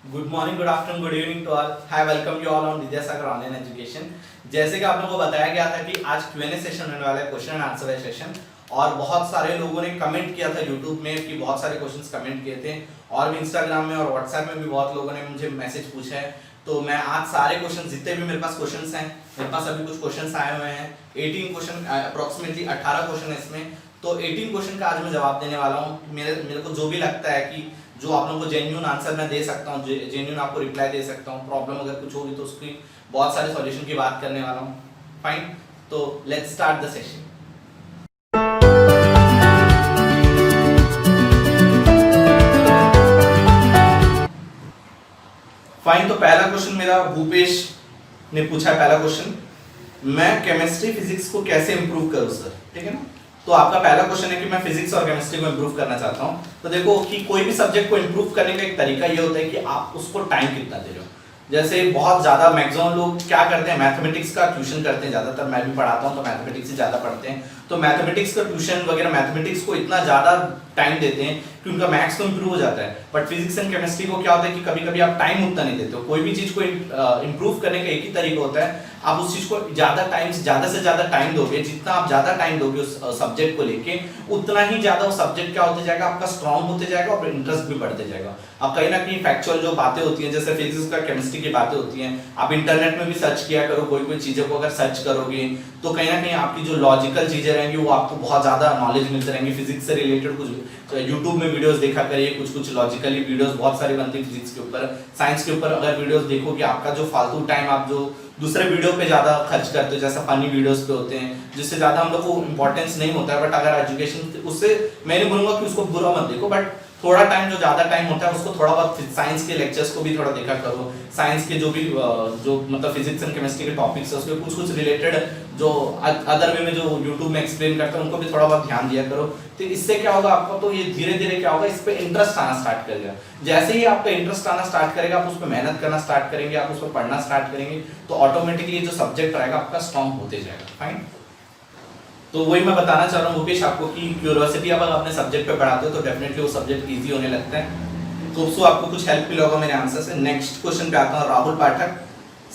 Good morning, good afternoon, good evening to all. Hi, welcome you all on Vidyasagar online education. जैसे कि आप लोगों को बताया गया था कि आज Q&A सेशन होने वाला है, क्वेश्चन एंड आंसर सेशन। और बहुत सारे लोगों ने कमेंट किया था यूट्यूब में कि बहुत सारे क्वेश्चंस कमेंट किए थे, और भी इंस्टाग्राम में और व्हाट्सएप में भी बहुत लोगों ने मुझे मैसेज पूछा है। तो मैं आज सारे क्वेश्चन, जितने भी मेरे पास क्वेश्चंस हैं, मेरे पास अभी कुछ क्वेश्चंस आए हुए हैं 18 क्वेश्चन, अप्रोक्सीमेटली 18 क्वेश्चन है इसमें। तो 18 क्वेश्चन का आज मैं जवाब देने वाला हूँ। मेरे को जो भी लगता है कि जो आप लोगों को जेन्युइन आंसर मैं दे सकता हूँ, जेन्युइन आपको रिप्लाई दे सकता हूँ। प्रॉब्लम अगर कुछ होगी तो उसकी बहुत सारे सॉल्यूशन की बात करने वाला हूँ। फाइन, तो let's start the session. Fine, तो पहला क्वेश्चन मेरा भूपेश ने पूछा है। पहला क्वेश्चन, मैं केमिस्ट्री फिजिक्स को कैसे इंप्रूव करूँ सर? ठीक है ना। तो आपका पहला क्वेश्चन है कि मैं फिजिक्स और केमिस्ट्री को इंप्रूव करना चाहता हूं। तो देखो कि कोई भी सब्जेक्ट को इंप्रूव करने का एक तरीका ये होता है कि आप उसको टाइम कितना दे रहे हो। जैसे बहुत ज्यादा मैक्सिमम लोग क्या करते हैं, मैथमेटिक्स का ट्यूशन करते हैं। ज्यादातर मैं भी पढ़ाता हूं तो मैथमेटिक्स से ज्यादा पढ़ते हैं। तो मैथमेटिक्स का ट्यूशन वगैरह, मैथमेटिक्स को इतना ज्यादा टाइम देते हैं कि उनका मैथ्स तो इंप्रूव हो जाता है। बट फिजिक्स एंड केमिस्ट्री को क्या होता है कि कभी कभी आप टाइम उतना नहीं देते हो। कोई भी चीज को इंप्रूव करने का एक ही तरीका होता है, आप उस चीज को ज्यादा से ज्यादा टाइम दोगे। जितना आप ज्यादा टाइम दोगे उस सब्जेक्ट को लेके, उतना ही ज्यादा वो सब्जेक्ट क्या होते जाएगा, आपका स्ट्रांग होते जाएगा और इंटरेस्ट भी बढ़ते जाएगा। अब कहीं ना कहीं फैक्चुअल जो बातें होती हैं, जैसे फिजिक्स का केमिस्ट्री की बातें होती हैं, आप इंटरनेट में भी सर्च किया करो। कोई चीजों को अगर सर्च करोगे तो कहीं ना कहीं आपकी जो लॉजिकल चीजें रहेंगी वो आपको बहुत ज्यादा नॉलेज मिलती रहेंगी। फिजिक्स से रिलेटेड कुछ तो यूट्यूब में वीडियोस देखा करिए, कुछ लॉजिकली वीडियोस बहुत सारी बनती है फिजिक्स के ऊपर। साइंस के ऊपर अगर वीडियोस देखोगे, आपका जो फालतू टाइम आप जो दूसरे वीडियो पे ज्यादा खर्च करते हो, जैसे फनी वीडियोस पे होते हैं, जिससे ज्यादा हम लोग को इंपॉर्टेंस नहीं होता है। बट अगर एजुकेशन, उससे मैं नहीं बोलूंगा कि उसको बुरा मत देखो, बट थोड़ा टाइम, जो ज्यादा टाइम होता है उसको थोड़ा बहुत साइंस के लेक्चर्स को भी थोड़ा देखा करो। साइंस के जो भी जो मतलब फिजिक्स एंड केमिस्ट्री के टॉपिक्स है उसके कुछ रिलेटेड जो अदर वे में जो यूट्यूब में एक्सप्लेन करते हैं उनको भी थोड़ा बहुत ध्यान दिया करो। तो इससे क्या होगा आपको, तो ये धीरे धीरे क्या होगा, इस पे इंटरेस्ट आना स्टार्ट करेगा। जैसे ही आपका इंटरेस्ट आना स्टार्ट करेगा, आप उस पर मेहनत करना स्टार्ट करेंगे, आप उस पर पढ़ना स्टार्ट करेंगे, तो ऑटोमेटिकली जो सब्जेक्ट रहेगा आपका स्ट्रॉन्ग होते जाएगा। फाइन, तो वही मैं बताना चाह रहा हूँ भूपेश आपको कि क्यूरियोसिटी अगर अपने सब्जेक्ट पे पढ़ाते हो तो डेफिनेटली वो सब्जेक्ट इजी होने लगता है। तो उसको आपको कुछ हेल्प मिला होगा मेरे आंसर से। नेक्स्ट क्वेश्चन पे आता हूँ, राहुल पाठक।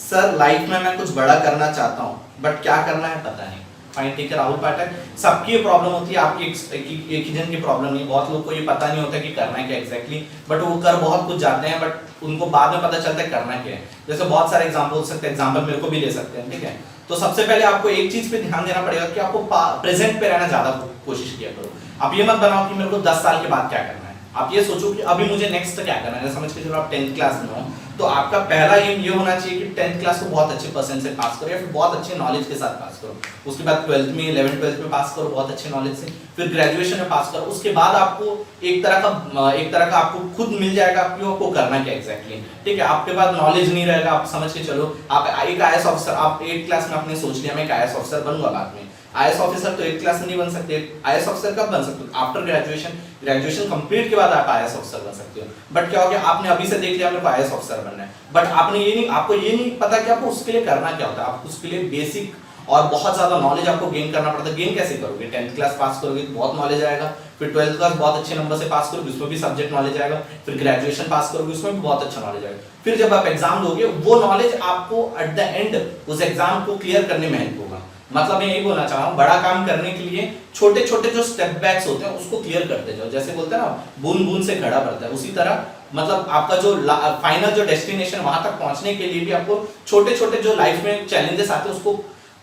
सर, लाइफ में मैं कुछ बड़ा करना चाहता हूँ बट क्या करना है पता नहीं। फाइन, ठीक है राहुल पाठक, सबकी ये प्रॉब्लम होती है, आपकी एक ही जन की प्रॉब्लम नहीं। बहुत लोग को ये पता नहीं होता कि करना है क्या एग्जैक्टली, बट वो कर बहुत कुछ जाते हैं, बट उनको बाद में पता चलता है करना क्या है। जैसे बहुत सारे एग्जाम्पल हो सकते हैं, एग्जाम्पल मेरे को भी ले सकते हैं। ठीक है, तो सबसे पहले आपको एक चीज पे ध्यान देना पड़ेगा कि आपको प्रेजेंट पे रहना ज्यादा कोशिश किया करो। आप ये मत बनाओ कि मेरे को 10 साल के बाद क्या करना है। आप ये सोचो कि अभी मुझे नेक्स्ट क्या करना है। समझ के चलो आप 10th क्लास में हो, तो आपका पहला एम ये होना चाहिए कि 10th क्लास को बहुत अच्छे परसेंट से पास करो, या फिर बहुत अच्छे नॉलेज के साथ पास करो। उसके बाद 12th में, 11th 12th में पास करो बहुत अच्छे नॉलेज से, फिर ग्रेजुएशन में पास करो। उसके बाद आपको एक तरह का आपको खुद मिल जाएगा कि आपको करना क्या एग्जैक्टली। ठीक है, आपके पास नॉलेज नहीं रहेगा। आप समझ के चलो, आप एक आईएएस ऑफिसर, आप 8th क्लास में आपने सोच लिया मैं एक आईएएस ऑफिसर बनूंगा। बाद में आईएएस ऑफिसर तो 8th क्लास में नहीं बन सकते। आईएएस ऑफिसर कब बन सकते हो? After graduation. ग्रेजुएशन कंप्लीट के बाद आप आईएएस ऑफिसर बन सकते हो। बट क्या हो गया, आपने अभी से देख लिया मेरे को आईएएस ऑफिसर बनना है, बट आपको ये नहीं पता कि आपको उसके लिए करना क्या होता है। आपको उसके लिए बेसिक और बहुत ज्यादा नॉलेज आपको गेन करना पड़ता है। गेन कैसे करोगे? 10th क्लास पास करोगे तो बहुत नॉलेज आएगा, फिर 12th क्लास बहुत अच्छे नंबर से पास करोगे, उसमें भी सब्जेक्ट नॉलेज आएगा, फिर ग्रेजुएशन पास करोगे, उसमें भी बहुत अच्छा नॉलेज आएगा। फिर जब आप एग्जाम दोगे, वो नॉलेज आपको एट द एंड उस एग्जाम को क्लियर करने में हेल्प होगा। मतलब मैं यही बोलना चाह रहा हूँ, बड़ा काम करने के लिए छोटे छोटे जो स्टेप बैक्स होते हैं उसको क्लियर करते जाओ। जैसे बोलते हैं ना, बूंद बूंद से घड़ा भरता है, उसी तरह मतलब आपका जो फाइनल जो डेस्टिनेशन, वहां तक पहुंचने के लिए भी आपको छोटे छोटे जो लाइफ में चैलेंजेस आते हैं उसको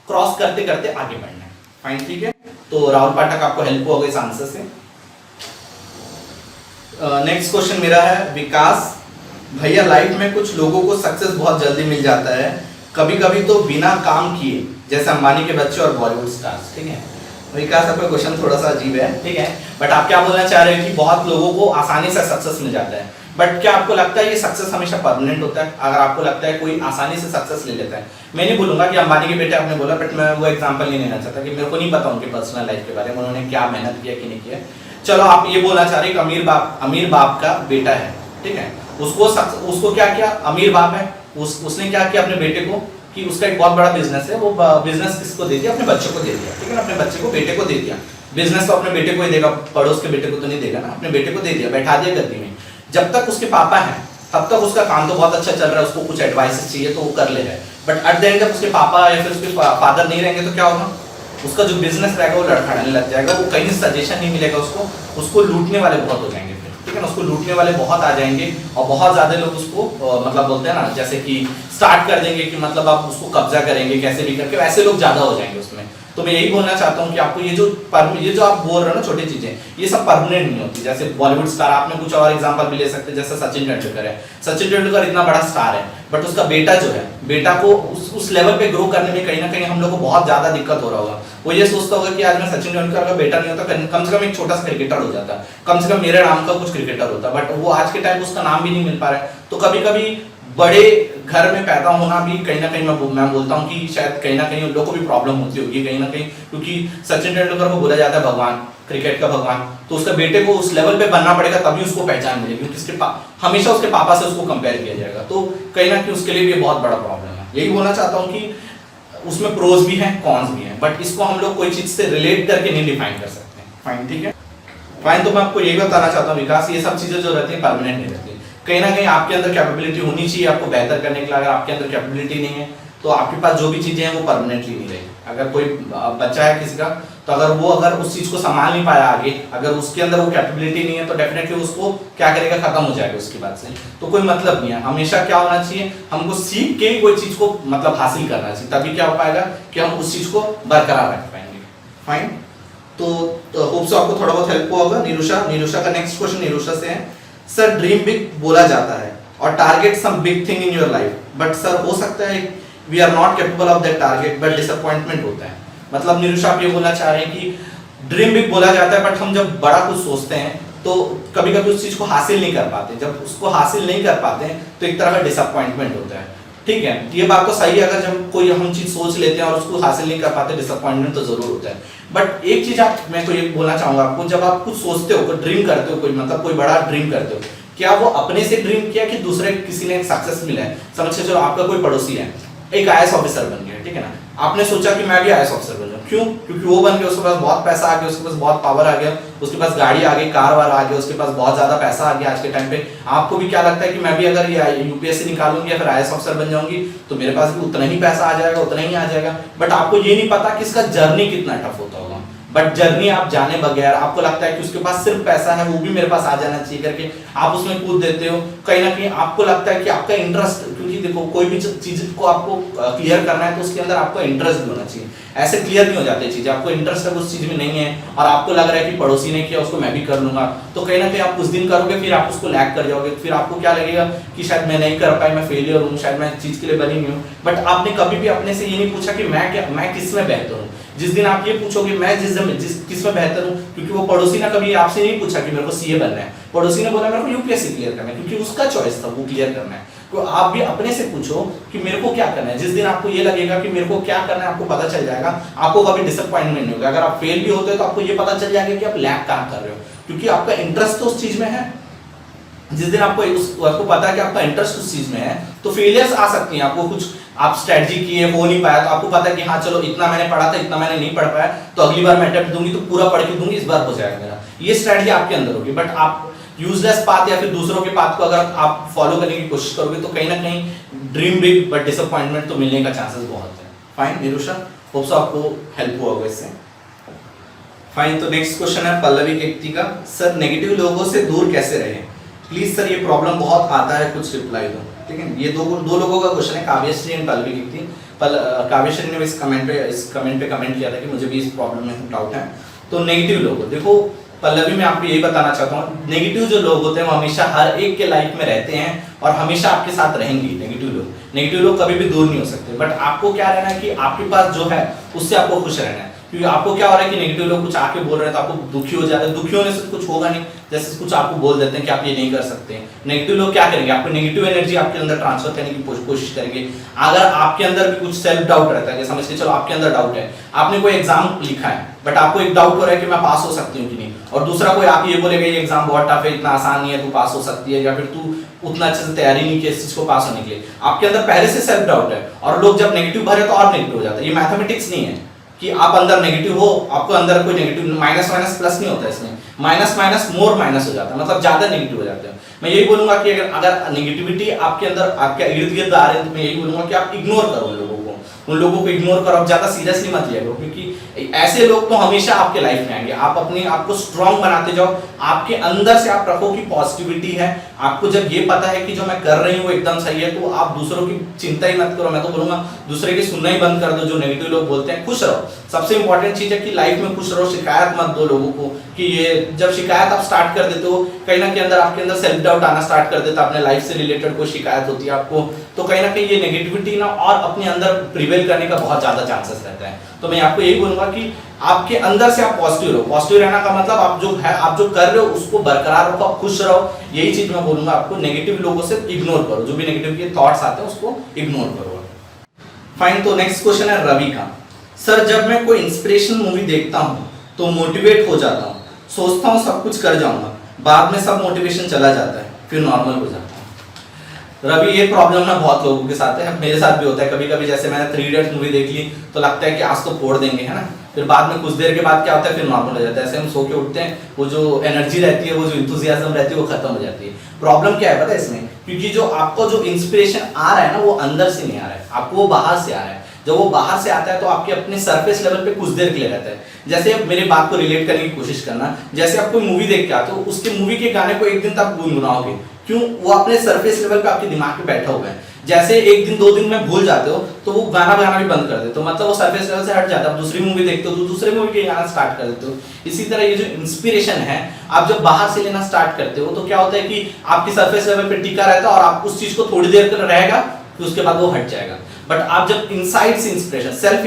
क्रॉस करते करते आगे बढ़ना है। फाइन, ठीक है, तो राहुल पाठक आपको हेल्प होगा इस आंसर से। नेक्स्ट क्वेश्चन मेरा है विकास। भैया, लाइफ में कुछ लोगों को सक्सेस बहुत जल्दी मिल जाता है, कभी कभी तो बिना काम किए, जैसे अंबानी के बच्चे और बॉलीवुड स्टार्स। ठीक है विकास, आपका क्वेश्चन थोड़ा सा अजीब है। ठीक है, बट आप क्या बोलना चाह रहे हैं कि बहुत लोगों को आसानी से सक्सेस मिल जाता है, बट क्या आपको लगता है ये सक्सेस हमेशा परमानेंट होता है? अगर आपको लगता है कोई आसानी से सक्सेस ले लेता है, मैं नहीं बोलूंगा कि अंबानी के बेटे आपने बोला, बट मैं वो एग्जांपल नहीं लेना चाहता कि मेरे को नहीं पता उनके पर्सनल लाइफ के बारे में, उन्होंने क्या मेहनत किया कि नहीं किया। चलो आप ये बोलना चाह रहे हैं कि अमीर बाप का बेटा है। ठीक है, उसको क्या किया, अमीर बाप है, उसने क्या किया अपने बेटे को कि उसका एक बहुत बड़ा बिजनेस है, वो बिजनेस किसको दे दिया? अपने बच्चे को दे दिया। ठीक है ना, अपने बच्चे को, बेटे को दे दिया। बिजनेस तो अपने बेटे को ही देगा, पड़ोस के बेटे को तो नहीं देगा ना, अपने बेटे को दे दिया, बैठा दिया गद्दी में। जब तक उसके पापा हैं तब तक उसका काम तो बहुत अच्छा चल रहा है, उसको कुछ एडवाइस चाहिए तो वो कर ले रहा है, बट एट द एंड जब उसके पापा या फिर उसके फादर नहीं रहेंगे तो क्या होगा, उसका जो बिजनेस रहेगा वो लड़खड़ाने लग जाएगा, वो कहीं सजेशन नहीं मिलेगा उसको लूटने वाले बहुत हो जाएंगे फिर, ठीक है ना, उसको लूटने वाले बहुत आ जाएंगे और बहुत ज्यादा लोग उसको मतलब बोलते हैं ना, जैसे कि स्टार्ट कर देंगे कि मतलब आप उसको कब्जा करेंगे कैसे भी करके, वैसे लोग ज्यादा हो जाएंगे उसमें। तो मैं यही बोलना चाहता हूँ कि आपको ये जो आप बोल रहे हो ना छोटी चीजें, ये सब परमानेंट नहीं होती। जैसे बॉलीवुड स्टार, आपने कुछ और एग्जांपल भी ले सकते हैं, जैसे सचिन तेंदुलकर है। सचिन तेंदुलकर इतना बड़ा स्टार है, बट उसका बेटा जो है, बेटा को उस लेवल पे ग्रो करने में कहीं ना कहीं हम लोग को बहुत ज्यादा दिक्कत हो रहा होगा। वो ये सोचता होगा कि आज मैं सचिन तेंदुलकर का बेटा नहीं होता, कम से कम एक छोटा सा क्रिकेटर हो जाता, कम से कम मेरे नाम का कुछ क्रिकेटर होता, बट वो आज के टाइम उसका नाम भी नहीं मिल पा रहा है। तो कभी कभी बड़े घर में पैदा होना भी कहीं ना कहीं मैं बोलता हूँ कि शायद कहीं ना कहीं उन लोगों को भी प्रॉब्लम होती होगी कहीं ना कहीं, क्योंकि सचिन तेंदुलकर को बोला जाता है भगवान, क्रिकेट का भगवान, तो उसका बेटे को उस लेवल पे बनना पड़ेगा तभी उसको पहचान मिलेगी, क्योंकि हमेशा उसके पापा से उसको कंपेयर किया जाएगा, तो कहीं ना कहीं उसके लिए भी बहुत बड़ा प्रॉब्लम है। यही बोलना चाहता हूँ कि उसमें प्रोज भी हैं कॉन्स भी हैं, बट इसको हम लोग कोई चीज से रिलेट करके नहीं डिफाइन कर सकते। फाइन, ठीक है, फाइन। तो मैं आपको यही बताना चाहता हूँ विकास, ये सब चीजें जो रहती है परमानेंट नहीं रहती, कहीं ना कहीं आपके अंदर कैपेबिलिटी होनी चाहिए आपको बेहतर करने के लिए। अगर आपके अंदर कैपेबिलिटी नहीं है तो आपके पास जो भी चीजें हैं वो परमानेंटली नहीं रहेगी। अगर कोई बच्चा है किसी का, तो अगर उस चीज को संभाल नहीं पाया आगे, अगर उसके अंदर वो कैपेबिलिटी नहीं है, तो डेफिनेटली उसको क्या करेगा, खत्म हो जाएगा उसके बाद से, तो कोई मतलब नहीं है। हमेशा क्या होना चाहिए, हमको सीख के ही कोई चीज को मतलब हासिल करना चाहिए, तभी क्या हो पाएगा कि हम उस चीज को बरकरार रख पाएंगे। फाइन, तो होप सो आपको थोड़ा बहुत हेल्प हुआ होगा। निरुषा का नेक्स्ट क्वेश्चन निरुषा से है, सर ड्रीम बिग बोला जाता है और target some big thing in your life, but sir हो सकता है we are not capable of that target but disappointment होता है। मतलब निरुषा आप ये बोलना चाह रहे हैं कि ड्रीम बिग बोला जाता है, बट हम जब बड़ा कुछ सोचते हैं तो कभी कभी उस चीज को हासिल नहीं कर पाते, जब उसको हासिल नहीं कर पाते हैं तो एक तरह का डिसअपॉइंटमेंट होता है। ठीक है, ये बात तो सही है, अगर जब कोई हम चीज सोच लेते हैं और उसको हासिल नहीं कर पाते, डिसअपॉइंटमेंट तो जरूर होता है। बट एक चीज मैं तो ये बोलना चाहूंगा आपको, जब आप कुछ सोचते हो, कोई ड्रीम करते हो, कोई मतलब कोई बड़ा ड्रीम करते हो, क्या वो अपने से ड्रीम किया कि दूसरे किसी ने सक्सेस मिला है? समझ के चलो आपका कोई पड़ोसी है, एक आईएएस ऑफिसर बन गया, ठीक है ना, आपने सोचा कि मैं भी आईएएस ऑफिसर बन जाऊं, क्यों? क्योंकि वो बन गया, उसके पास बहुत पैसा आ गया, उसके पास बहुत पावर आ गया, उसके पास गाड़ी आ गई, कार वार आ गया, उसके पास बहुत ज्यादा पैसा आ गया आज के टाइम पे। आपको भी क्या लगता है कि मैं भी अगर ये यूपीएससी निकालूंगी या फिर आईएएस ऑफिसर बन जाऊंगी तो मेरे पास भी उतना ही पैसा आ जाएगा, उतना ही आ जाएगा। बट आपको ये नहीं पता कि इसका जर्नी कितना टफ होता होगा, बट जर्नी आप जाने बगैर आपको लगता है कि उसके पास सिर्फ पैसा है, वो भी मेरे पास आ जाना चाहिए करके आप उसमें कूद देते हो। कहीं ना कहीं आपको लगता है कि आपका इंटरेस्ट, क्योंकि देखो कोई भी चीज को आपको क्लियर करना है तो उसके अंदर आपको इंटरेस्ट भी होना चाहिए, ऐसे क्लियर नहीं हो जाते चीजें। आपको इंटरेस्ट है उस चीज में नहीं है और आपको लग रहा है कि पड़ोसी ने किया उसको मैं भी कर लूंगा, तो कहीं ना कहीं आप कुछ दिन करोगे, फिर आप उसको लैग कर जाओगे, फिर आपको क्या लगेगा कि शायद मैं नहीं कर पाई, मैं फेलियर हूँ, शायद मैं चीज के लिए बनी नहीं हूँ। बट आपने कभी भी अपने से ये नहीं पूछा कि मैं किस में बेहतर हूँ। जिस दिन आप ये पूछोगे मैं किस में बेहतर हूँ, क्योंकि वो पड़ोसी ने कभी आपसे नहीं पूछा कि मेरे को सीए बनना है, पड़ोसी ने बोला मेरे को यूपीएससी क्लियर करना है, क्योंकि उसका चॉइस था वो क्लियर करना है। तो आप भी अपने से पूछो कि मेरे को क्या करना है। जिस दिन आपको ये लगेगा कि मेरे को क्या करना है, आपको पता चल जाएगा, आपको कभी डिसअपॉइंटमेंट नहीं होगा। अगर आप फेल भी होते हो तो आपको ये पता चल जाएगा कि आप लैग काम कर रहे हो, क्योंकि आपका इंटरेस्ट तो उस चीज में है। जिस दिन आपको पता है कि आपका इंटरेस्ट उस चीज में है, तो फेलियर्स आ सकती हैं, आपको कुछ आप स्ट्रेटजी किए हो नहीं पाया, तो आपको पता है कि हाँ चलो इतना मैंने पढ़ा था, इतना मैंने नहीं पढ़ पाया, तो अगली बार मैं अटेम्प्ट दूंगी तो पूरा पढ़ के दूंगी, इस बार हो जाएगा मेरा। ये स्ट्रेटजी आपके अंदर होगी। बट आप यूजलेस पाथ या फिर दूसरों के पाथ को अगर आप फॉलो करने की कोशिश करोगे तो कहीं ना कहीं ड्रीम बिग बट डिसअपॉइंटमेंट तो मिलने का चांसेस बहुत है। फाइन निरुषा, होप सो आपको हेल्प हुआ होगा इससे। फाइन, तो नेक्स्ट क्वेश्चन है पल्लवी केक्ति का, सर नेगेटिव लोगों से दूर कैसे रहें प्लीज सर, ये प्रॉब्लम बहुत आता है, कुछ रिप्लाई दो। ठीक है, ये दो लोगों का क्वेश्चन है, काव्यश्री एंड पल्लवी केक्ति। काव्यश्री ने इस कमेंट पे कमेंट किया था कि मुझे भी इस प्रॉब्लम में डाउट है। तो नेगेटिव लोग, देखो पल्लवी में आपको यही बताना चाहता हूँ, नेगेटिव जो लोग होते हैं वो हमेशा हर एक के लाइफ में रहते हैं और हमेशा आपके साथ रहेंगे। नेगेटिव लोग कभी भी दूर नहीं हो सकते। बट आपको क्या रहना है कि आपके पास जो है उससे आपको खुश रहना है, क्योंकि आपको क्या हो रहा है कि नेगेटिव लोग कुछ आके बोल रहे हैं तो आपको दुखी हो जाते हैं। दुखी होने से कुछ होगा नहीं, जैसे कुछ आपको बोल देते हैं कि आप ये नहीं कर सकते। नेगेटिव लोग क्या करेंगे, आपको नेगेटिव एनर्जी आपके अंदर ट्रांसफर करने की कोशिश करेंगे। अगर आपके अंदर भी कुछ सेल्फ डाउट रहता है, समझ के चलो आपके अंदर डाउट है, आपने कोई एग्जाम लिखा है बट आपको एक डाउट हो रहा है कि मैं पास हो सकती हूँ कि नहीं, और दूसरा कोई आप ये बोलेगा ये एग्जाम बहुत टफ है, इतना आसान नहीं है, तू पास हो सकती है, या फिर तू उतना अच्छे से तैयारी नहीं की इस चीज को पास होने के लिए। आपके अंदर पहले से सेल्फ डाउट है और लोग जब नेगेटिव भरे तो और नेगेटिव हो जाता है। ये मैथमेटिक्स नहीं है कि आप अंदर नेगेटिव हो, आपको अंदर कोई नेगेटिव माइनस प्लस नहीं होता है इसमें। माइनस माइनस मोर माइनस हो जाता है, मतलब ज्यादा नेगेटिव हो जाते हैं। मैं यही बोलूंगा कि अगर नेगेटिविटी आपके अंदर आपके इर्द गिर्द आ रहे हैं तो मैं यही बोलूंगा कि आप इग्नोर करो उन लोगों को इग्नोर करो, आप ज्यादा सीरियसली मत लिया करो, क्योंकि ऐसे लोग तो हमेशा आपके लाइफ में आएंगे। आप अपने आप को स्ट्रांग बनाते जाओ, आपके अंदर से आप रखो कि पॉजिटिविटी है। आपको जब ये पता है कि जो मैं कर रही हूँ एकदम सही है, तो आप दूसरों की चिंता ही मत करो। मैं तो बोलूंगा दूसरे की सुनना ही बंद कर दो, जो नेगेटिव लोग बोलते हैं। खुश रहो, सबसे इंपॉर्टेंट चीज है कि लाइफ में खुश रहो। शिकायत मत दो लोगों को, कि ये जब शिकायत आप स्टार्ट कर देते हो, कहीं ना कहीं आपके अंदर सेल्फ डाउट आना स्टार्ट कर देता है। अपने लाइफ से रिलेटेड कोई शिकायत होती है आपको, तो कहीं ना कहीं ये नेगेटिविटी ना और अपने अंदर प्रिवेल करने का बहुत ज्यादा चांसेस रहता है। तो मैं आपको यही बोलूंगा कि आपके अंदर से आप पॉजिटिव रहो। पॉजिटिव रहना का मतलब आप जो कर रहे हो उसको बरकरार रखो, आप खुश रहो। यही चीज मैं बोलूंगा आपको। नेगेटिव लोगों से इग्नोर करो, जो भी नेगेटिव के थॉट्स आते हैं उसको इग्नोर करो। फाइन। तो नेक्स्ट क्वेश्चन है रवि का। सर, जब मैं कोई इंस्पिरेशन मूवी देखता हूँ तो मोटिवेट हो जाता हूँ, सोचता हूँ सब कुछ कर जाऊंगा, बाद में सब मोटिवेशन चला जाता है, फिर नॉर्मल हो जाता है। रवि, ये प्रॉब्लम ना बहुत लोगों के साथ है, मेरे साथ भी होता है कभी कभी। जैसे मैंने 3 इडियट्स मूवी देख ली तो लगता है कि आज तो फोड़ देंगे, है ना, फिर बाद में कुछ देर के बाद क्या होता है, फिर नॉर्मल हो जाता है। ऐसे हम सो के उठते हैं, वो जो एनर्जी रहती है, वो जो इंथुजियाज्म रहती है, वो खत्म हो जाती है। प्रॉब्लम क्या है पता है इसमें? क्योंकि जो आपको जो इंस्पिरेशन आ रहा है ना, वो अंदर से नहीं आ रहा है, आपको वो बाहर से आ रहा है। जब वो बाहर से आता है तो आपके अपने सरफेस लेवल पे कुछ देर के लिए रहता है। जैसे अब मेरे बात को रिलेट करने की कोशिश करना, जैसे आप कोई मूवी देख के आते हो, उसके मूवी के गाने को एक दिन तक गुनगुनाओगे, क्यों? वो अपने सरफेस लेवल पे आपके दिमाग पे बैठा हुआ है। जैसे एक दिन 2 दिन में भूल जाते हो तो वो गाना भी बंद कर देते हो, मतलब वो सरफेस लेवल से हट जाता है। आप दूसरी मूवी देखते हो तो दूसरे मूवी के गाना स्टार्ट कर देते हो। इसी तरह ये जो इंस्पिरेशन है, आप जब बाहर से लेना स्टार्ट करते हो तो क्या होता है कि आपकी सरफेस लेवल पे टिका रहता है और आप उस चीज को थोड़ी देर तक रहेगा, फिर उसके बाद वो हट जाएगा। बट आप जब इनसाइड से इंस्पिरेशन, सेल्फ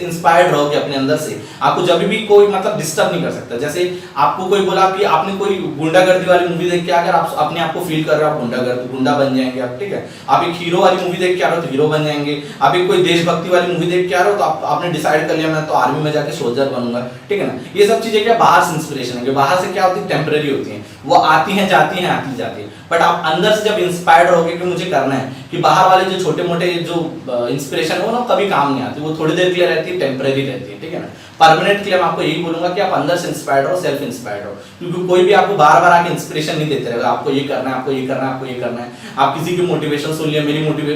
इंस्पायर्ड रहोगे अपने अंदर से, आपको जब भी कोई मतलब डिस्टर्ब नहीं कर सकता। जैसे आपको कोई बोला कि आपने कोई गुंडागर्दी वाली मूवी देख के अगर आप अपने आप को फील कर रहे हो, आप गुंडा बन जाएंगे आप, ठीक है। आप एक हीरो वाली मूवी देख के आ रहे हो तो हीरो बन जाएंगे। आप एक कोई देशभक्ति वाली मूवी देख के आ रहे हो तो आपने डिसाइड कर लिया मैं तो आर्मी में जाके सोल्जर बनूंगा, ठीक है ना। ये सब चीजें क्या बाहर से इंस्पिरेशन है, बाहर से क्या होती है, टेम्पररी होती है, वो आती हैं जाती हैं आती जाती है। बट आप अंदर से जब इंस्पायर्ड रहोगे कि मुझे करना है, कि बाहर वाले जो छोटे मोटे जो इंस्पिरेशन है वो ना कभी काम नहीं आती, वो थोड़ी देर के लिए रहती है, टेम्पररी रहती है, ठीक है ना। परमानेंट के लिए मैं आपको यही बोलूंगा कि आप अंदर से इंस्पायर्ड रहो, सेल्फ इंस्पायर्ड रहो, क्योंकि कोई भी आपको बार बार आके इंस्पिरेशन नहीं देते रहेगा, आपको ये करना है, आपको ये करना है, आपको ये करना है। आप किसी की मोटिवेशन सुन लिए,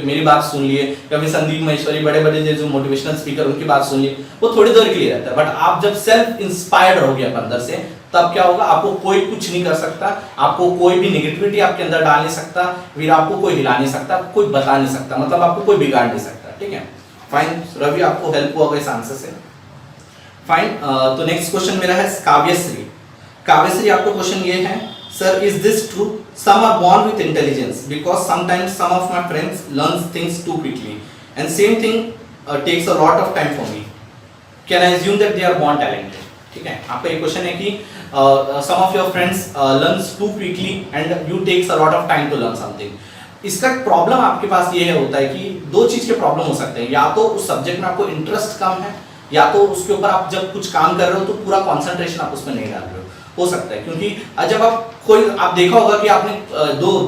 मेरी बात सुन लिए, कभी संदीप महेश्वरी बड़े बड़े जो मोटिवेशनल स्पीकर उनकी बात सुन लिए, वो थोड़ी देर के लिए रहता है। बट आप जब सेल्फ इंस्पायर्ड रहोगे आप अंदर से, तब क्या होगा, आपको कोई कुछ नहीं कर सकता, आपको कोई भी नेगेटिविटी आपके अंदर डाल नहीं सकता, फिर आपको कोई हिला नहीं सकता, कोई बता नहीं सकता, मतलब आपको कोई बिगाड़ नहीं सकता, ठीक है। फाइन रवि, आपको हेल्प हुआ इस आंसर से। फाइन। तो नेक्स्ट क्वेश्चन मेरा है काव्यश्री। काव्यश्री, आपको क्वेश्चन ये है, sir is this true, some are born with intelligence because sometimes some of my friends learn things too quickly and same thing takes a lot of time for me, can I assume that they are born talented? ठीक है, आपका एक question है कि some of your friends learns too quickly and you takes a lot of time to learn something। इसका problem आपके पास ये होता है कि 2 चीज के प्रॉब्लम हो सकते हैं, या तो उस सब्जेक्ट में आपको इंटरेस्ट कम है, या तो उसके ऊपर आप जब कुछ काम कर रहे हो तो पूरा कंसंट्रेशन आप उसमें नहीं डाल रहे हो सकता है। क्योंकि जब आप देखा होगा कि आपने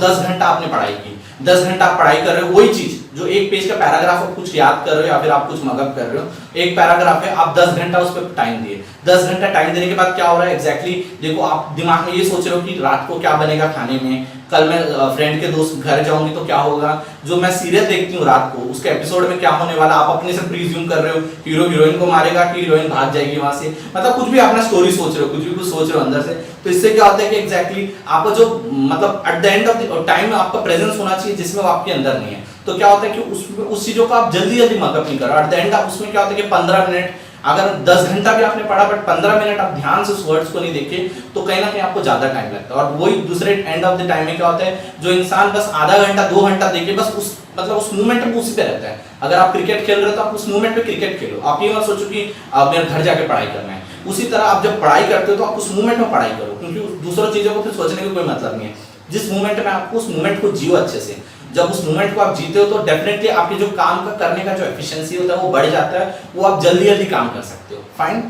10 घंटा आपने पढ़ाई की, 10 घंटा आप पढ़ाई कर रहे हो, वही चीज जो एक पेज का पैराग्राफ आप कुछ याद कर रहे हो या फिर आप कुछ मगअप कर रहे हो, एक पैराग्राफ है, आप 10 घंटा उस पर टाइम दिए। 10 घंटा टाइम देने के बाद क्या हो रहा है एग्जैक्टली, देखो आप दिमाग में ये सोच रहे हो कि रात को क्या बनेगा खाने में, कल मैं फ्रेंड के दोस्त घर जाऊंगी तो क्या होगा, जो मैं सीरियल देखती हूँ रात को उसके एपिसोड में क्या होने वाला, आप अपने से प्रीज्यूम कर रहे हो, हीरो हीरोइन को मारेगा कि हीरोइन भाग जाएगी वहां से, मतलब कुछ भी अपना स्टोरी सोच रहे हो, कुछ भी कुछ सोच रहे हो अंदर से। तो इससे क्या होता है कि एग्जैक्टली आपका जो मतलब at the end of the time आपका प्रेजेंस होना चाहिए जिसमें वो आपके अंदर नहीं है। तो क्या होता है कि उस चीजों को आप जल्दी जल्दी मगअप नहीं करो। एट द एंड आप उसमें क्या होता है कि 15 मिनट, अगर 10 घंटा भी आपने पढ़ा बट 15 मिनट आप ध्यान से उस वर्ड्स को नहीं देखे तो कहीं ना कहीं आपको ज्यादा टाइम लगता है। और वही दूसरे एंड ऑफ द टाइम में क्या होता है, जो इंसान बस आधा घंटा 2 घंटा देखे बस उस मतलब उस मूवमेंट में उसी पे रहता है। अगर आप क्रिकेट खेल रहे हो तो आप उस मूवमेंट पे क्रिकेट खेलो, आप ये मत सोचो कि मेरे घर जाके पढ़ाई करना है। उसी तरह आप जब पढ़ाई करते हो तो आप उस मूवमेंट में पढ़ाई करो, क्योंकि दूसरों चीजों को फिर सोचने का कोई मतलब नहीं है। जिस मूवमेंट में आपको उस मूवमेंट को जियो अच्छे से, जब उस मूवमेंट को आप जीते हो तो डेफिनेटली आपके जो काम का करने का जो एफिशिएंसी होता है वो बढ़ जाता है, वो आप जल्दी जल्दी काम कर सकते हो। फाइन।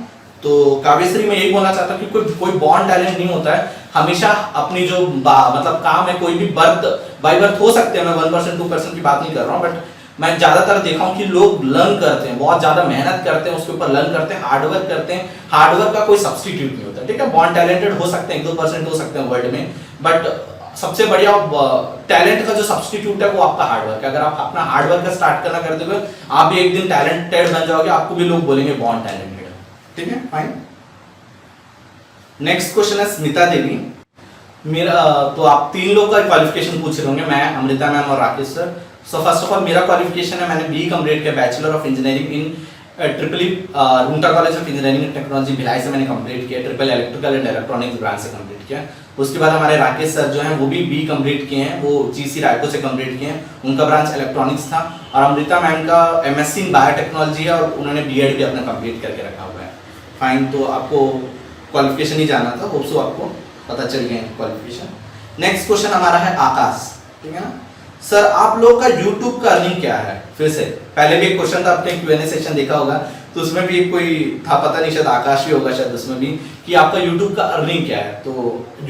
तो काव्यश्री मैं यही बोलना चाहता हूँ कि कोई बॉर्न टैलेंट नहीं होता है, हमेशा अपनी जो मतलब काम है, कोई भी बाय बर्थ हो सकते हैं, मैं 1% 2% की बात नहीं कर रहा हूँ, बट मैं ज्यादातर देखा हूँ कि लोग लर्न करते हैं, बहुत ज्यादा मेहनत करते हैं, उसके ऊपर लर्न करते हैं, हार्डवर्क करते हैं। हार्डवर्क का कोई सब्स्टिट्यूट नहीं होता, ठीक है। बॉर्न टैलेंटेड हो सकते हैं, 1-2% हो सकते हैं वर्ल्ड में, बट सबसे बढ़िया टैलेंट का जो सब्स्टिट्यूट है वो आपका हार्डवर्क है। अगर आप अपना हार्डवर्क का स्टार्ट करना कर दोगे, आप भी एक दिन टैलेंटेड बन जाओगे, आपको भी लोग बोलेंगे बॉर्न टैलेंटेड, ठीक है, फाइन। नेक्स्ट क्वेश्चन है स्मिता देवी। मेरा तो आप 3 लोग का क्वालिफिकेशन पूछ रहे होंगे, मैं, अमृता मैम और Rakesh sir. So first of all मेरा क्वालिफिकेशन है, मैंने BE कंप्लीट किया, bachelor of engineering in triple Rungta college of engineering and technology Bhilai से मैंने कंप्लीट किया, triple electrical and electronics branch से कंप्लीट किया। उसके बाद हमारे राकेश सर जो हैं वो भी BE कंप्लीट किए हैं, वो GC रायपुर से कंप्लीट किए हैं, उनका ब्रांच इलेक्ट्रॉनिक्स था। और अमृता मैम का MSc इन बायोटेक्नोलॉजी है और उन्होंने B.Ed भी अपना कंप्लीट करके रखा हुआ है, फाइन। तो आपको क्वालिफिकेशन ही जाना था, होप सो आपको पता चल गया क्वालिफिकेशन। नेक्स्ट क्वेश्चन हमारा है आकाश, ठीक है ना। सर आप लोग का YouTube का अर्निंग क्या है? फिर से पहले भी एक क्वेश्चन था, आपने Q&A सेक्शन देखा होगा, तो उसमें भी कोई था, पता नहीं शायद आकाश ही होगा शायद उसमें भी, कि आपका YouTube का अर्निंग क्या है। तो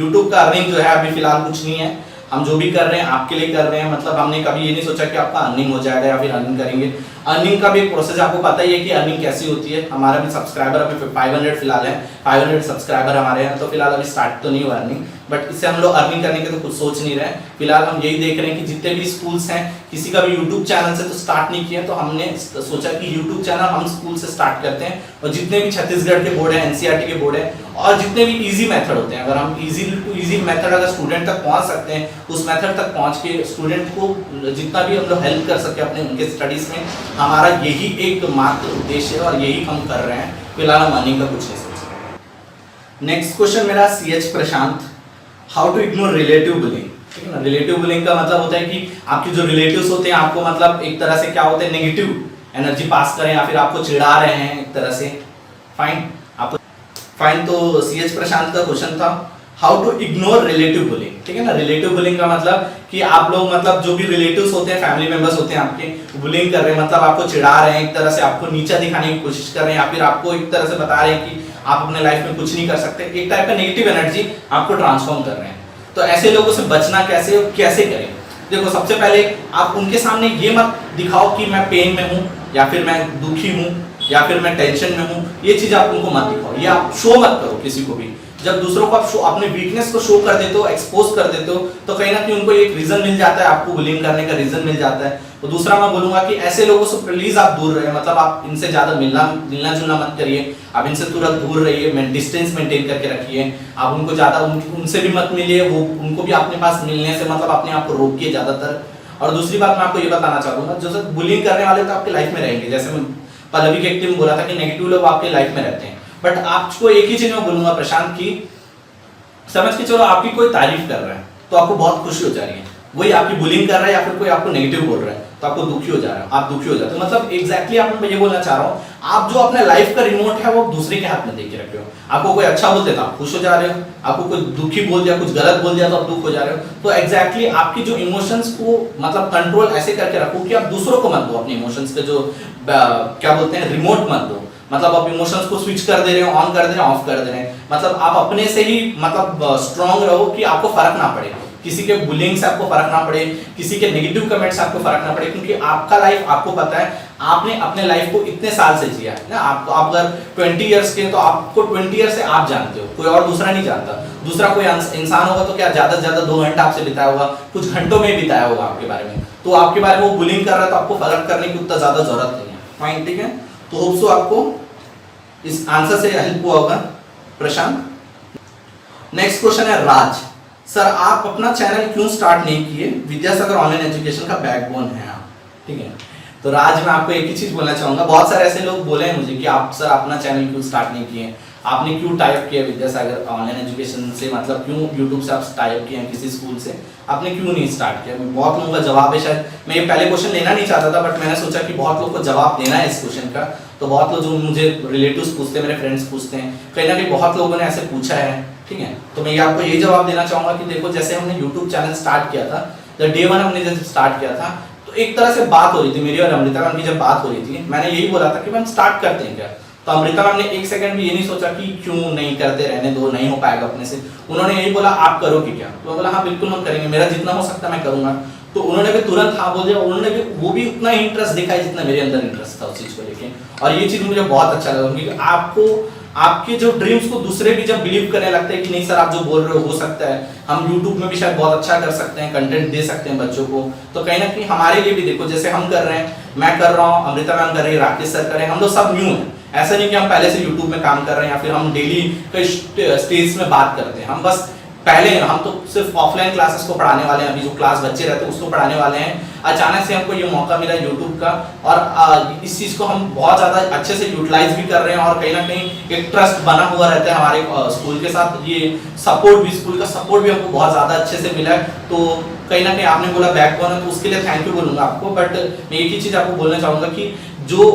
YouTube का अर्निंग जो है अभी फिलहाल कुछ नहीं है, हम जो भी कर रहे हैं आपके लिए कर रहे हैं, मतलब हमने कभी ये नहीं सोचा कि आपका अर्निंग हो जाएगा या फिर अर्निंग करेंगे। अर्निंग का भी एक प्रोसेस आपको पता ही है कि अर्निंग कैसी होती है। हमारा भी सब्सक्राइबर अभी 500 फिलहाल है, 500 सब्सक्राइबर हमारे हैं, तो फिलहाल अभी स्टार्ट तो नहीं हुआ अर्निंग, बट इससे हम लोग अर्निंग करने के तो कुछ सोच नहीं रहे हैं। फिलहाल हम यही देख रहे हैं कि जितने भी स्कूल्स हैं, किसी का भी यूट्यूब चैनल से तो स्टार्ट नहीं किया, तो हमने सोचा कि यूट्यूब चैनल हम स्कूल से स्टार्ट करते हैं, और जितने भी छत्तीसगढ़ के बोर्ड है, NCERT के बोर्ड है, और जितने भी इजी मेथड होते हैं, अगर हम इजी टू इजी मेथड अगर स्टूडेंट तक पहुंच सकते हैं, उस मेथड तक पहुंच के स्टूडेंट को जितना भी हम लोग हेल्प कर सके अपने उनके स्टडीज में, हमारा यही एक मात्र उद्देश्य है और यही हम कर रहे हैं। फिलहाल हम अर्निंग का कुछ नहीं सोच रहे। नेक्स्ट क्वेश्चन मेरा CH Prashant, how to ignore relative bullying, ठीक है ना। रिलेटिव बुलिंग का मतलब होता है कि आपके जो रिलेटिव्स होते हैं आपको मतलब एक तरह से क्या होते हैं, नेगेटिव एनर्जी पास करें या फिर आपको चिढ़ा रहे हैं एक तरह से, फाइन। आपको फाइन, तो CH प्रशांत का क्वेश्चन था how to ignore relative bullying, ठीक है ना। रिलेटिव बुलिंग का मतलब कि आप लोग मतलब जो भी रिलेटिव्स होते हैं, फैमिली मेंबर्स होते हैं आपके, बुलिंग कर रहे हैं, मतलब आपको चिढ़ा रहे हैं, एक तरह से आपको नीचा दिखाने की कोशिश कर रहे हैं, या फिर आपको एक तरह से बता रहे हैं कि आप अपने लाइफ में कुछ नहीं कर सकते, एक टाइप का नेगेटिव एनर्जी आपको ट्रांसफॉर्म कर रहे हैं। तो ऐसे लोगों से बचना कैसे और कैसे करें? देखो, सबसे पहले आप उनके सामने ये मत दिखाओ कि मैं पेन में हूँ या फिर मैं दुखी हूँ या फिर मैं टेंशन में हूँ, ये चीज आप उनको मत दिखाओ, ये आप शो मत करो किसी को भी। जब दूसरों को आप शो अपने वीकनेस को शो कर देते हो, एक्सपोज कर देते हो, तो कहीं ना कहीं उनको एक रीजन मिल जाता है, आपको बुलिंग करने का रीजन मिल जाता है। तो दूसरा मैं बोलूंगा कि ऐसे लोगों से प्लीज आप दूर रहे, मतलब आप इनसे ज्यादा मिलना जुलना मत करिए, आप इनसे तुरंत दूर रहिए, डिस्टेंस मेंटेन करके रखिए। आप उनको ज्यादा उनसे भी मत मिलिए, वो उनको भी अपने पास मिलने से मतलब अपने आप को रोकिए ज्यादातर। और दूसरी बात मैं आपको ये बताना चाहूंगा, जो बुलिंग करने वाले तो आपके लाइफ में रहेंगे, जैसे मैं पल्लवी के एक्टिव में बोला था कि नेगेटिव लोग आपके लाइफ में रहते हैं, बट आपको एक ही चीज मैं बोलूंगा प्रशांत की, समझ के चलो आपकी कोई तारीफ कर रहा है तो आपको बहुत खुशी हो जा रही है, वही आपकी बुलिंग कर रहा है या फिर कोई आपको नेगेटिव बोल रहा है तो आपको दुखी हो जा रहा है, आप दुखी हो जाते हो। मतलब एग्जैक्टली आप मैं ये बोलना चाह रहा हूँ, आप जो अपने लाइफ का रिमोट है वो दूसरे के हाथ में दे के रखे हो। आपको कोई अच्छा बोल देता आप खुश हो जा रहे हो, आपको कोई दुखी बोल दिया, कुछ गलत बोल दिया तो आप दुख हो जा रहे हो। तो एग्जैक्टली आपकी जो इमोशंस को मतलब कंट्रोल ऐसे करके रखो कि आप दूसरों को मत दो अपने इमोशंस के जो क्या बोलते हैं रिमोट मत दो, मतलब आप इमोशंस को स्विच कर दे रहे हो, ऑन कर दे रहे हो, ऑफ कर दे रहे हैं। मतलब आप अपने से ही मतलब स्ट्रांग रहो कि आपको फर्क ना पड़े, किसी के बुलिंग से आपको फर्क ना पड़े, किसी के नेगेटिव कमेंट से आपको फर्क ना पड़े, क्योंकि आपका लाइफ आपको पता है, आपने अपने लाइफ को इतने साल से जिया है ना। आप अगर 20 इयर्स के तो आपको 20 इयर्स से आप जानते हो, कोई और दूसरा नहीं जानता। दूसरा कोई इंसान होगा तो क्या ज्यादा से ज्यादा 2 घंटा आपसे बिताया होगा, कुछ घंटों में बिताया होगा आपके बारे में, तो आपके बारे में वो बुलिंग कर रहा है तो आपको फर्क करने की उतना ज्यादा जरूरत नहीं है। फाइन, ठीक है। तो होप सो आपको इस आंसर से हेल्प हुआ होगा प्रशांत। नेक्स्ट क्वेश्चन है राज, सर आप अपना चैनल क्यों स्टार्ट नहीं किए? विद्यासागर ऑनलाइन एजुकेशन का बैकबोन है आप, ठीक है। तो राज मैं आपको एक ही चीज बोलना चाहूंगा, बहुत सारे ऐसे लोग बोले हैं मुझे कि आप सर अपना चैनल क्यों स्टार्ट नहीं किए, आपने क्यों टाइप किया विद्यासागर ऑनलाइन एजुकेशन से, मतलब क्यों यूट्यूब से आप टाइप किए हैं किसी स्कूल से, आपने क्यों नहीं स्टार्ट किया? बहुत लोगों का जवाब है, शायद मैं ये पहले क्वेश्चन लेना नहीं चाहता था, बट मैंने सोचा कि बहुत लोग को जवाब देना है इस क्वेश्चन का। तो बहुत लोग जो मुझे रिलेटिव्स पूछते हैं, मेरे फ्रेंड्स पूछते हैं, कहीं ना कहीं बहुत लोगों ने ऐसे पूछा है, ठीक है। तो मैं ये आपको ये जवाब देना चाहूंगा कि देखो, जैसे हमने यूट्यूब चैनल स्टार्ट किया था, जब डे 1 हमने जब स्टार्ट किया था, तो एक तरह से बात हो रही थी मेरी और अमृता मैम की। जब बात हो रही थी, मैंने यही बोला था कि मैम स्टार्ट करते हैं क्या। तो अमृता मैम ने एक सेकंड भी ये नहीं सोचा कि क्यों नहीं करते, रहने दो, नहीं हो पाएगा अपने से। उन्होंने यही बोला आप करोगे क्या? तो मैं बोला हाँ बिल्कुल हम करेंगे, मेरा जितना हो सकता है मैं करूंगा। तो उन्होंने भी तुरंत हाँ बोल दिया, उन्होंने भी वो भी उतना ही इंटरेस्ट दिखाया जितना मेरे अंदर इंटरेस्ट था उस चीज को लेके। और ये चीज मुझे बहुत अच्छा लगा, क्योंकि आपको आपके जो ड्रीम्स को दूसरे भी जब बिलीव करने लगते हैं कि नहीं सर आप जो बोल रहे हो सकता है, हम यूट्यूब में भी शायद बहुत अच्छा कर सकते हैं, कंटेंट दे सकते हैं बच्चों को, तो कहीं ना कहीं हमारे लिए भी देखो, जैसे हम कर रहे हैं, मैं कर रहा हूँ, अमृता मैम कर रही है, राकेश सर कर रहे हैं, हम लोग सब न्यू हैं। ऐसा नहीं कि हम पहले से यूट्यूब में काम कर रहे हैं या फिर हम डेली कई स्टेज में बात करते हैं। हम बस पहले हम तो सिर्फ ऑफलाइन क्लासेस को पढ़ाने वाले हैं, अभी जो क्लास बच्चे रहते हैं उसको पढ़ाने वाले हैं। अचानक से हमको ये मौका मिला यूट्यूब का, और इस चीज़ को हम बहुत ज़्यादा अच्छे से यूटिलाइज भी कर रहे हैं, और कहीं ना कहीं एक ट्रस्ट बना हुआ रहता है हमारे स्कूल के साथ। ये सपोर्ट भी, स्कूल का सपोर्ट भी हमको बहुत ज़्यादा अच्छे से मिला है। तो कहीं ना कहीं आपने बोला बैकबोन है, तो उसके लिए थैंक यू बोलूँगा आपको। बट मैं एक ही चीज़ आपको बोलना चाहूँगा कि जो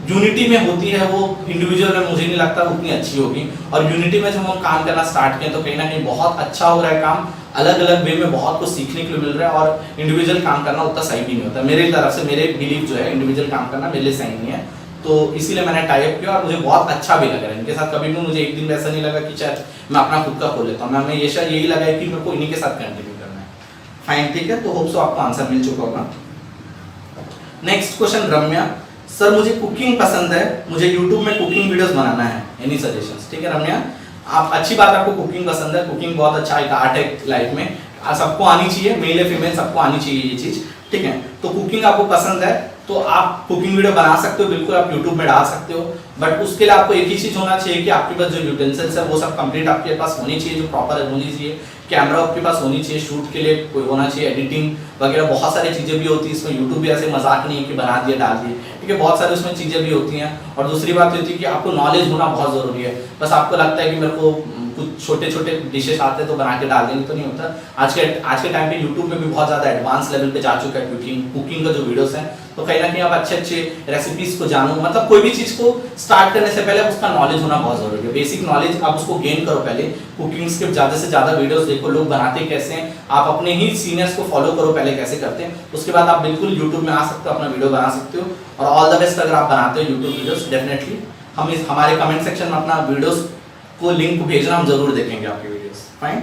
यूनिटी में होती है वो इंडिविजुअल में मुझे नहीं लगता उतनी अच्छी होगी, और यूनिटी में जब हम काम करना स्टार्ट किए तो कहीं ना कहीं बहुत अच्छा हो रहा है काम, अलग अलग वे में बहुत कुछ सीखने के लिए मिल रहा है। और इंडिविजुअल काम करना उतना सही भी नहीं होता मेरी तरफ से, मेरे बिलीव जो है इंडिविजुअल काम करना मेरे लिए सही नहीं है। तो इसीलिए मैंने टाई अप किया और मुझे बहुत अच्छा भी लग रहा है इनके साथ। कभी भी मुझे एक दिन ऐसा नहीं लगा कि शायद मैं अपना खुद का खोल लेता हूँ, मैं हमेशा यही लगा है कि मेरे को इन्हीं के साथ कंटिन्यू करना है। फाइन, ठीक है, तो होप सो आपको आंसर मिल चुका होगा। नेक्स्ट क्वेश्चन रम्या, सर मुझे कुकिंग पसंद है, मुझे YouTube में कुकिंग वीडियोस बनाना है, एनी सजेशंस। ठीक है रम्या, आप अच्छी बात, आपको कुकिंग पसंद है, कुकिंग बहुत अच्छा एक आर्ट है लाइफ में, सबको आनी चाहिए, मेल या फीमेल सबको आनी चाहिए ये चीज। ठीक है, तो कुकिंग आपको पसंद है तो आप कुकिंग वीडियो बना सकते हो, बिल्कुल आप YouTube में डाल सकते हो। बट उसके लिए आपको एक ही चीज होना चाहिए कि आपके पास जो यूटेंसिल्स है वो सब कंप्लीट आपके पास होनी चाहिए, जो प्रॉपर होनी चाहिए, कैमरा आपके पास होनी चाहिए, शूट के लिए कोई होना चाहिए, एडिटिंग वगैरह बहुत सारी चीज़ें भी होती है इसमें। यूट्यूब भी ऐसे मजाक नहीं है कि बना दिए डाल दिए, ठीक है, बहुत सारी उसमें चीज़ें भी होती हैं। और दूसरी बात होती है कि आपको नॉलेज होना बहुत ज़रूरी है। बस आपको लगता है कि मेरे को कुछ छोटे छोटे डिशेस आते हैं तो बना के डाल देंगे, तो नहीं होता। आज के टाइम पे यूट्यूब में भी बहुत ज़्यादा एडवांस लेवल पे जा चुका है कुकिंग का जो वीडियोस हैं, तो कहीं ना कहीं आप अच्छे अच्छे रेसिपीज को जानो। मतलब कोई भी चीज़ को स्टार्ट करने से पहले उसका नॉलेज होना बहुत ज़रूरी है, बेसिक नॉलेज आप उसको गेन करो पहले। कुकिंग के ज़्यादा से ज़्यादा वीडियोस देखो, लोग बनाते कैसे हैं, आप अपने ही सीनियर्स को फॉलो करो पहले कैसे करते हैं, उसके बाद आप बिल्कुल यूट्यूब में आ सकते हो, अपना वीडियो बना सकते हो। और ऑल द बेस्ट अगर आप बनाते हो यूट्यूब वीडियोस, डेफिनेटली हम हमारे कमेंट सेक्शन में अपना वीडियोस को लिंक भेजना, हम जरूर देखेंगे आपके वीडियोस। फाइन,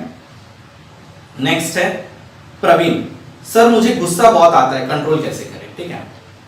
नेक्स्ट है प्रवीण, सर मुझे गुस्सा बहुत आता है, कंट्रोल कैसे करें। ठीक है,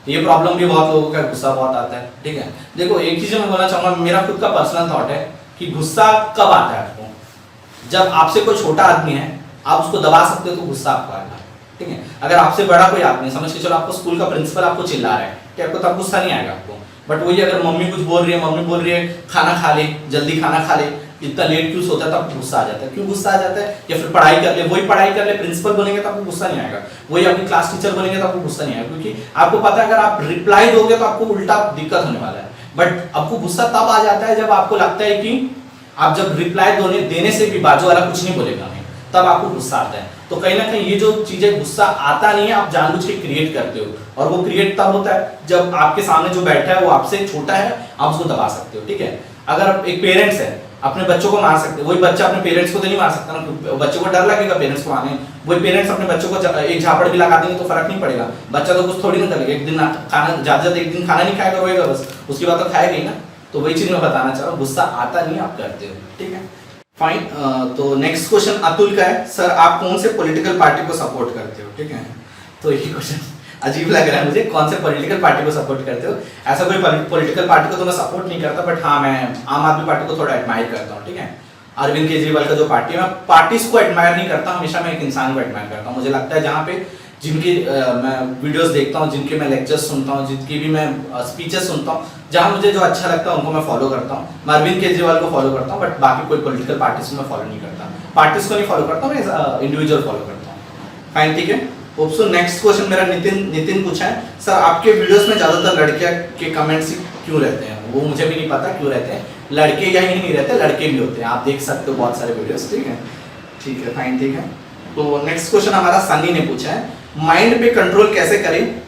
ये प्रॉब्लम भी बहुत लोगों का, गुस्सा बहुत आता है। ठीक है, देखो एक चीज मैं बोलना चाहूंगा, मेरा खुद का पर्सनल थॉट है कि गुस्सा कब आता है आपको, जब आपसे कोई छोटा आदमी है, आप उसको दबा सकते हो तो गुस्सा आपको आएगा। ठीक है, अगर आपसे बड़ा कोई आदमी, समझ के चलो आपको स्कूल का प्रिंसिपल आपको चिल्ला रहा है, कि आपको तब गुस्सा नहीं आएगा आपको। बट वही अगर मम्मी कुछ बोल रही है, मम्मी बोल रही है खाना खा ले, जल्दी खाना खा ले, इतना लेट क्यों सोता है, तब गुस्सा आ जाता है। क्यों गुस्सा आ जाता है? या फिर पढ़ाई कर ले, वही पढ़ाई कर ले, प्रिंसिपल बनेंगे तो आपको गुस्सा नहीं आएगा, वही आपकी क्लास टीचर बनेंगे तो आपको गुस्सा नहीं आएगा, क्योंकि आपको पता है अगर आप रिप्लाई दोगे तो आपको उल्टा दिक्कत होने वाला है। बट आपको गुस्सा तब आ जाता है जब आपको लगता है कि आप जब रिप्लाई देने से भी बाजू वाला कुछ नहीं बोलेगा, तब आपको गुस्सा आता है। तो कहीं ना कहीं ये जो चीजें, गुस्सा आता नहीं है, आप जानबूझ के क्रिएट करते हो, और वो क्रिएट तब होता है जब आपके सामने जो बैठा है वो आपसे छोटा है, आप उसको दबा सकते हो। ठीक है, अगर एक पेरेंट्स है, अपने बच्चों को मार सकते, वही बच्चा अपने पेरेंट्स को तो नहीं मार सकता ना, बच्चों को डर लगेगा पेरेंट्स को मारने, वही पेरेंट्स अपने बच्चों को एक झापड़ भी लगा देंगे तो फर्क नहीं पड़ेगा, बच्चा तो कुछ थोड़ी ना करेगा, एक दिन खाना ज्यादा एक दिन खाना नहीं खाएगा, रोएगा बस, उसकी बात तो खाएगा ही ना। तो वही चीज मैं बताना चाह रहा हूँ, गुस्सा आता नहीं, आप करते हो। ठीक है, फाइन। तो नेक्स्ट क्वेश्चन अतुल का है, सर आप कौन से पॉलिटिकल पार्टी को सपोर्ट करते हो। ठीक है, तो ये क्वेश्चन अजीब लग रहा है मुझे, कौन से पॉलिटिकल पार्टी को सपोर्ट करते हो। ऐसा कोई पॉलिटिकल पार्टी को तो मैं सपोर्ट नहीं करता, बट हाँ मैं आम आदमी पार्टी को थोड़ा एडमायर करता हूँ। ठीक है, अरविंद केजरीवाल का जो पार्टी है, मैं पार्टीज को एडमायर नहीं करता, हमेशा मैं एक इंसान को एडमायर करता हूँ। मुझे लगता है जहाँ पे जिनकी मैं वीडियोस देखता हूँ, जिनके मैं लेक्चर्स सुनता हूँ, जिनकी भी मैं स्पीचेस सुनता हूँ, जहाँ मुझे जो अच्छा लगता है उनको मैं फॉलो करता हूँ। मैं अरविंद केजरीवाल को फॉलो करता हूँ, बट बाकी कोई पॉलिटिकल पार्टीज को मैं फॉलो नहीं करता, पार्टीज को नहीं फॉलो करता, मैं इंडिविजुअल फॉलो करता हूँ। फाइन, ठीक है। होप्सो नेक्स्ट क्वेश्चन मेरा नितिन पूछा है, सर आपके वीडियोस में ज्यादातर लड़कियां के कमेंट्स क्यों रहते हैं। वो मुझे भी नहीं पता क्यों रहते हैं, लड़के या ही नहीं रहते, लड़के भी होते हैं, आप देख सकते हो बहुत सारे वीडियोस। ठीक है, ठीक है, फाइन, ठीक है। तो नेक्स्ट क्वेश्चन हमारा सनी ने पूछा है, माइंड पे कंट्रोल कैसे करें।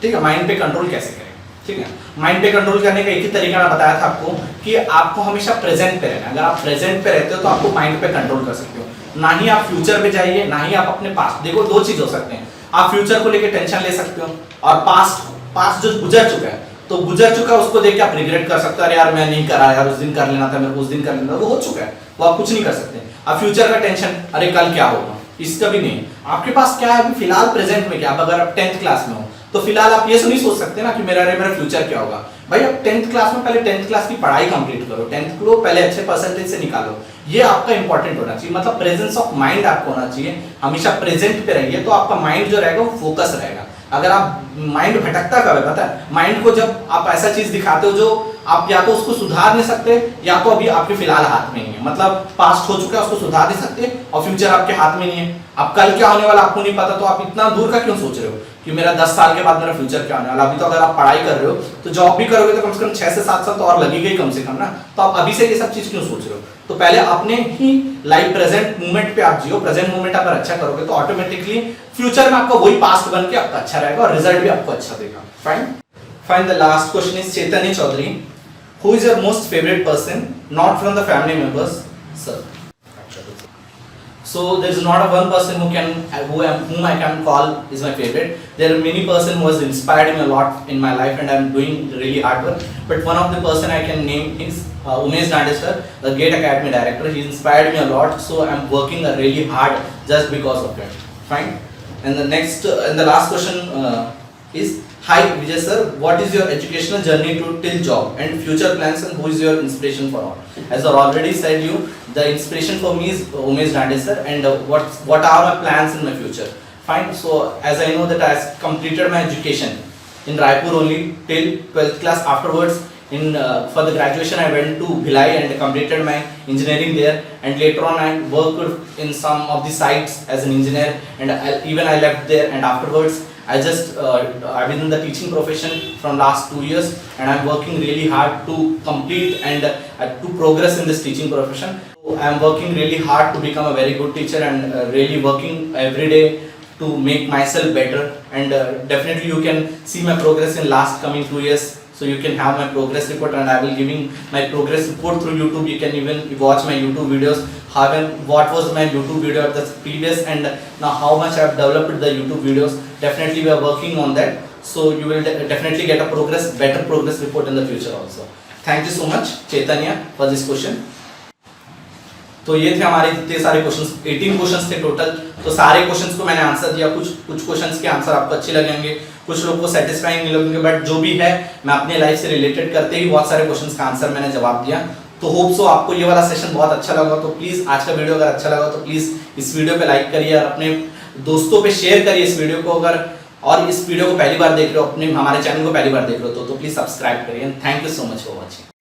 ठीक है, माइंड पे कंट्रोल कैसे करें। ठीक है, माइंड पे कंट्रोल करने का एक ही तरीका मैं बताया था आपको, कि आपको हमेशा प्रेजेंट पे रहना है। अगर आप प्रेजेंट पे रहते हो तो आपको माइंड पे कंट्रोल कर सकते हो, ना ही आप फ्यूचर में जाइए, ना ही आप अपने पास्ट। देखो दो चीज हो सकते हैं, आप फ्यूचर को लेकर टेंशन ले सकते हो, और पास्ट जो गुजर चुका है, तो गुजर चुका उसको देख के आप रिग्रेट कर सकते हो, अरे यार मैं नहीं करा यार, उस दिन कर लेना था, मेरे को उस दिन कर लेना था, वो हो चुका है, वो आप कुछ नहीं कर सकते। अब फ्यूचर का टेंशन, अरे कल क्या होगा, इसका भी नहीं। आपके पास क्या है अभी फिलहाल प्रेजेंट में क्या, अब अगर आप 10th क्लास में हो तो फिलहाल आप ये नहीं सोच सकते ना कि मेरा फ्यूचर क्या होगा। भाई आप 10th क्लास में पहले 10th क्लास की पढ़ाई कंप्लीट करो, 10th को पहले अच्छे परसेंटेज से निकालो, ये आपका इंपॉर्टेंट होना चाहिए। मतलब प्रेजेंस ऑफ माइंड आपको होना चाहिए, हमेशा प्रेजेंट पे रहिए, तो आपका माइंड जो रहेगा वो फोकस रहेगा। अगर आप माइंड भटकता कब है पता है, माइंड को जब आप ऐसा चीज दिखाते हो जो आप या तो उसको सुधार नहीं सकते या तो अभी आपके फिलहाल हाथ में नहीं है, मतलब पास्ट हो चुका है उसको सुधार नहीं सकते और फ्यूचर आपके हाथ में नहीं है। अब कल क्या होने वाला आपको नहीं पता, तो आप इतना दूर का क्यों सोच रहे हो कि मेरा 10 साल के बाद मेरा फ्यूचर क्या होने वाला। अभी तो अगर आप पढ़ाई कर रहे हो तो जॉब भी करोगे तो कम से कम 6 से 7 साल तो और लगेगा ही कम से कम ना, तो आप अभी से ये सब चीज क्यों सोच रहे हो। तो पहले अपने ही लाइफ प्रेजेंट मोमेंट पे आप जियो, प्रेजेंट मोमेंट अगर अच्छा करोगे तो ऑटोमेटिकली फ्यूचर में आपका वही पास्ट बन के आपका अच्छा रहेगा और रिजल्ट भी आपको अच्छा देगा। Fine fine the last question is Chaitanya Chaudhary, who is your most favourite person not from the family members sir. So there is not a one person whom I can call is my favorite. There are many person who has inspired me a lot in my life, and I am doing really hard work. But one of the person I can name is Umesh Dande sir, the GATE Academy director. He inspired me a lot, so I am working really hard just because of that. Fine. And the next and the last question is, hi Vijay sir, what is your educational journey to till job and future plans, and who is your inspiration for all? As I already said you, the inspiration for me is Umesh Dande sir, and what are my plans in my future. Fine. So as I know that I have completed my education in Raipur only till 12th class. Afterwards for the graduation I went to Bhilai and completed my engineering there, and later on I worked in some of the sites as an engineer, and I left there, and afterwards I just I've been in the teaching profession from last 2 years, and I'm working really hard to complete and to progress in this teaching profession. So I'm working really hard to become a very good teacher, and really working every day to make myself better, and definitely you can see my progress in last coming 2 years. So you can have my progress report, and I will giving my progress report through YouTube. You can even watch my YouTube videos, what was my YouTube video at the previous, and now how much I have developed the YouTube videos. Definitely we are working on that, so you will definitely get a better progress report in the future also. Thank you so much Chaitanya for this question. तो ये थे हमारे इतने सारे questions, 18 questions थे total. तो सारे questions को मैंने आंसर दिया, कुछ क्वेश्चंस के आंसर आपको अच्छे लगेंगे, कुछ लोगों को सेटिस्फाइंग नहीं लगेंगे, बट जो भी है मैं अपने लाइफ से रिलेटेड करते ही बहुत सारे क्वेश्चंस का आंसर मैंने जवाब दिया। तो होप सो आपको ये वाला सेशन बहुत अच्छा लगा। तो प्लीज आज का वीडियो अगर अच्छा लगा तो प्लीज इस वीडियो पे लाइक करिए और अपने दोस्तों पे शेयर करिए इस वीडियो को। अगर और इस वीडियो को पहली बार देख रहे हो, अपने हमारे चैनल को पहली बार देख रहे हो तो प्लीज सब्सक्राइब करिए। Thank you so much for watching.